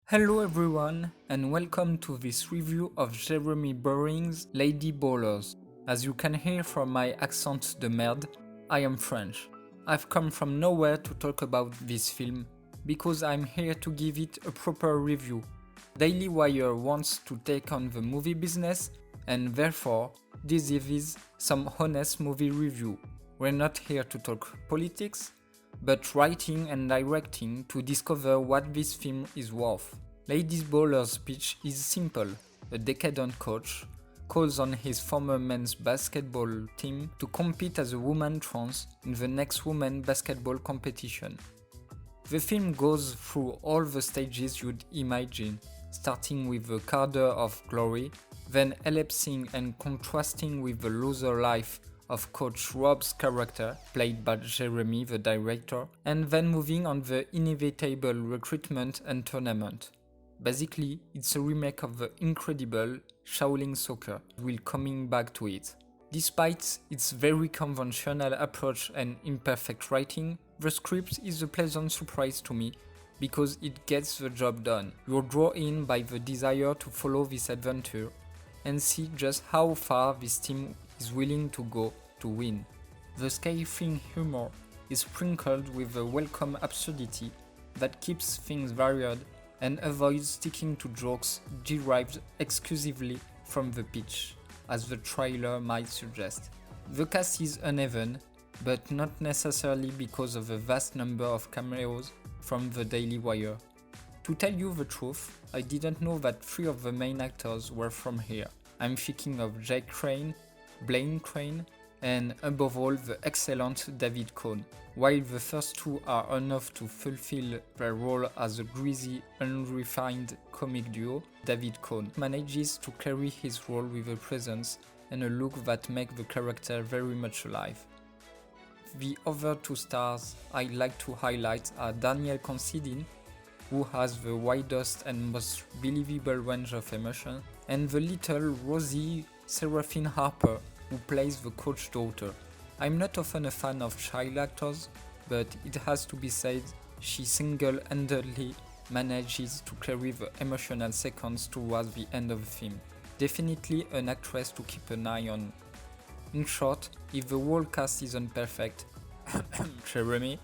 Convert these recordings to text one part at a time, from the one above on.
Hello everyone and welcome to this review of Jeremy Boring's Lady Ballers. As you can hear from my accent de merde, I am French. I've come from nowhere to talk about this film because I'm here to give it a proper review. Daily Wire wants to take on the movie business and therefore deserves some honest movie review. We're not here to talk politics, but writing and directing to discover what this film is worth. Lady Baller's pitch is simple. A decadent coach calls on his former men's basketball team to compete as a woman trans in the next women basketball competition. The film goes through all the stages you'd imagine, starting with the corridor of glory, then elapsing and contrasting with the loser life of Coach Rob's character, played by Jeremy the director, and then moving on the inevitable recruitment and tournament. Basically, it's a remake of the incredible Shaolin Soccer, we'll coming back to it. Despite its very conventional approach and imperfect writing, the script is a pleasant surprise to me because it gets the job done. You're drawn in by the desire to follow this adventure and see just how far this team is willing to go to win. The scathing humor is sprinkled with a welcome absurdity that keeps things varied and avoids sticking to jokes derived exclusively from the pitch, as the trailer might suggest. The cast is uneven, but not necessarily because of the vast number of cameos from the Daily Wire. To tell you the truth, I didn't know that 3 of the main actors were from here. I'm thinking of Jake Crane, Blaine Crane, and above all the excellent David Cohn. While the first 2 are enough to fulfill their role as a greasy, unrefined comic duo, David Cohn manages to carry his role with a presence and a look that make the character very much alive. The other 2 stars I'd like to highlight are Daniel Considine, who has the widest and most believable range of emotion, and the little Rosie Seraphine Harper, who plays the coach's daughter. I'm not often a fan of child actors, but it has to be said she single-handedly manages to carry the emotional sequence towards the end of the film. Definitely an actress to keep an eye on. In short, if the whole cast isn't perfect, Jeremy,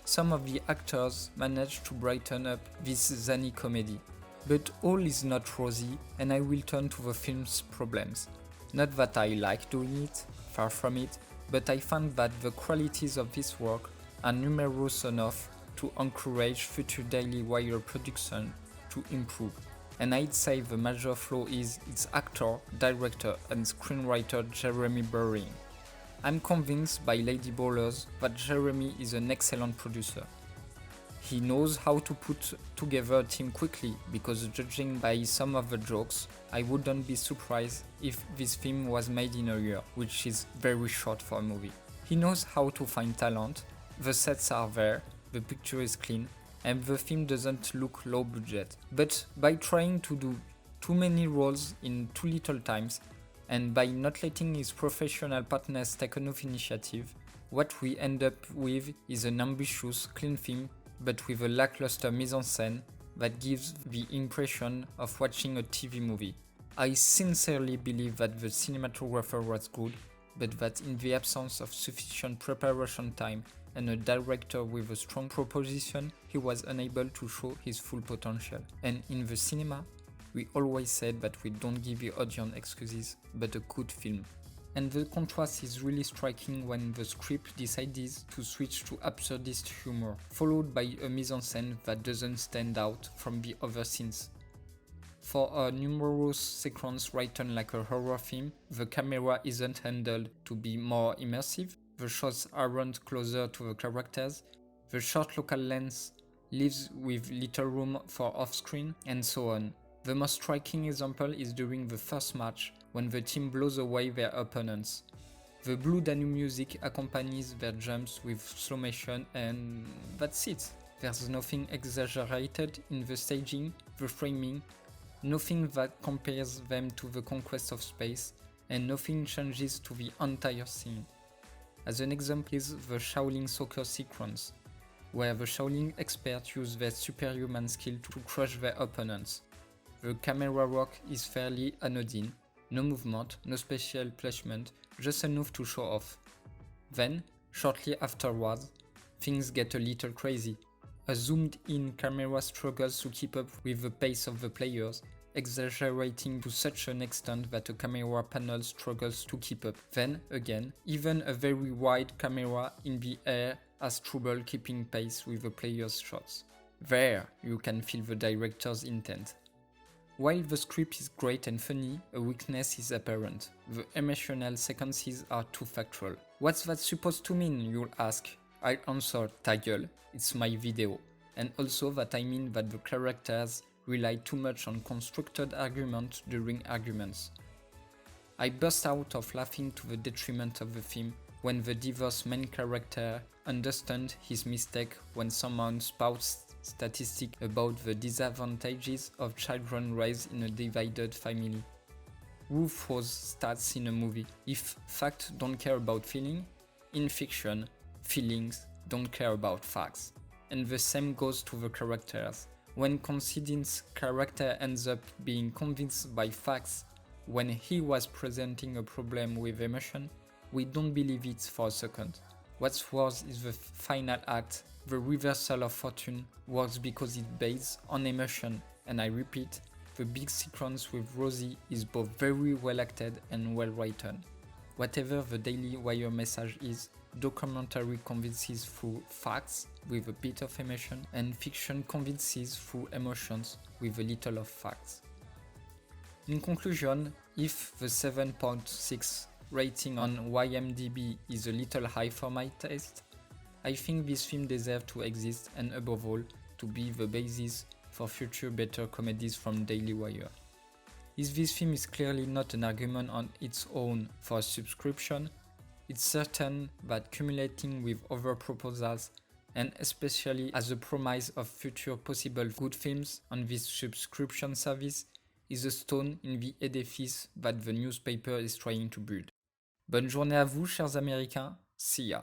some of the actors manage to brighten up this zany comedy. But all is not rosy, and I will turn to the film's problems. Not that I like doing it, far from it, but I find that the qualities of this work are numerous enough to encourage future Daily Wire production to improve. And I'd say the major flaw is its actor, director and screenwriter Jeremy Boring. I'm convinced by Lady Ballers that Jeremy is an excellent producer. He knows how to put together a team quickly because judging by some of the jokes, I wouldn't be surprised if this film was made in a year, which is very short for a movie. He knows how to find talent, the sets are there, the picture is clean, and the film doesn't look low budget. But by trying to do too many roles in too little times, and by not letting his professional partners take enough initiative, what we end up with is an ambitious, clean film but with a lackluster mise-en-scène that gives the impression of watching a TV movie. I sincerely believe that the cinematographer was good, but that in the absence of sufficient preparation time and a director with a strong proposition, he was unable to show his full potential. And in the cinema, we always said that we don't give the audience excuses, but a good film. And the contrast is really striking when the script decides to switch to absurdist humor, followed by a mise-en-scène that doesn't stand out from the other scenes. For a numerous sequence written like a horror film, the camera isn't handled to be more immersive, the shots aren't closer to the characters, the short local length leaves with little room for off-screen, and so on. The most striking example is during the first match, when the team blows away their opponents. The Blue Danube music accompanies their jumps with slow motion and that's it. There's nothing exaggerated in the staging, the framing, nothing that compares them to the conquest of space, and nothing changes to the entire scene. As an example is the Shaolin Soccer sequence. where the Shaolin experts use their superhuman skill to crush their opponents. The camera work is fairly anodyne, no movement, no special placement, just enough to show off. Then, shortly afterwards, things get a little crazy. A zoomed-in camera struggles to keep up with the pace of the players, exaggerating to such an extent that a camera panel struggles to keep up. Then, again, even a very wide camera in the air has trouble keeping pace with the players' shots. There, you can feel the director's intent. While the script is great and funny, a weakness is apparent. The emotional sequences are too factual. What's that supposed to mean, you'll ask? I'll answer, ta gueule, it's my video. And also that I mean that the characters rely too much on constructed arguments during arguments. I burst out of laughing to the detriment of the film when the diverse main character understands his mistake when someone spouts statistics about the disadvantages of children raised in a divided family. Who throws stats in a movie? If facts don't care about feeling, in fiction, feelings don't care about facts. And the same goes to the characters. When Considine's character ends up being convinced by facts when he was presenting a problem with emotion, we don't believe it for a second. What's worse is the final act. The reversal of fortune works because it's based on emotion, and I repeat, the big sequence with Rosie is both very well acted and well written. Whatever the Daily Wire message is, documentary convinces through facts with a bit of emotion, and fiction convinces through emotions with a little of facts. In conclusion, if the 7.6 rating on IMDb is a little high for my taste, I think this film deserves to exist and above all, to be the basis for future better comedies from Daily Wire. If this film is clearly not an argument on its own for a subscription, it's certain that cumulating with other proposals, and especially as a promise of future possible good films on this subscription service, is a stone in the edifice that the newspaper is trying to build. Bonne journée à vous, chers Américains. See ya.